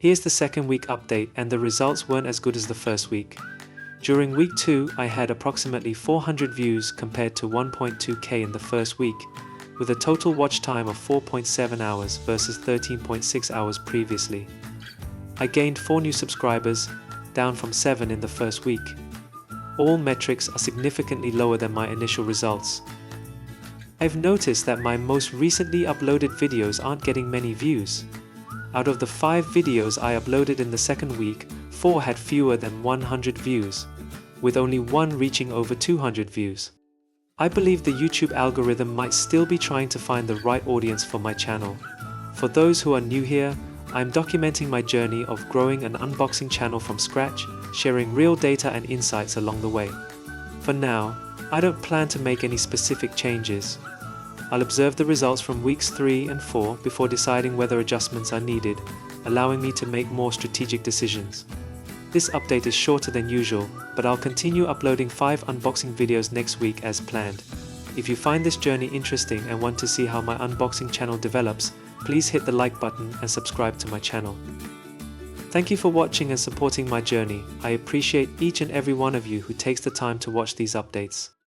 Here's the second week update, and the results weren't as good as the first week. During week 2, I had approximately 400 views compared to 1.2k in the first week, with a total watch time of 4.7 hours versus 13.6 hours previously. I gained 4 new subscribers, down from 7 in the first week. All metrics are significantly lower than my initial results. I've noticed that my most recently uploaded videos aren't getting many views. Out of the 5 videos I uploaded in the second week, 4 had fewer than 100 views, with only 1 reaching over 200 views. I believe the YouTube algorithm might still be trying to find the right audience for my channel. For those who are new here, I'm documenting my journey of growing an unboxing channel from scratch, sharing real data and insights along the way. For now, I don't plan to make any specific changes. I'll observe the results from weeks 3 and 4 before deciding whether adjustments are needed, allowing me to make more strategic decisions. This update is shorter than usual, but I'll continue uploading 5 unboxing videos next week as planned. If you find this journey interesting and want to see how my unboxing channel develops, please hit the like button and subscribe to my channel. Thank you for watching and supporting my journey. I appreciate each and every one of you who takes the time to watch these updates.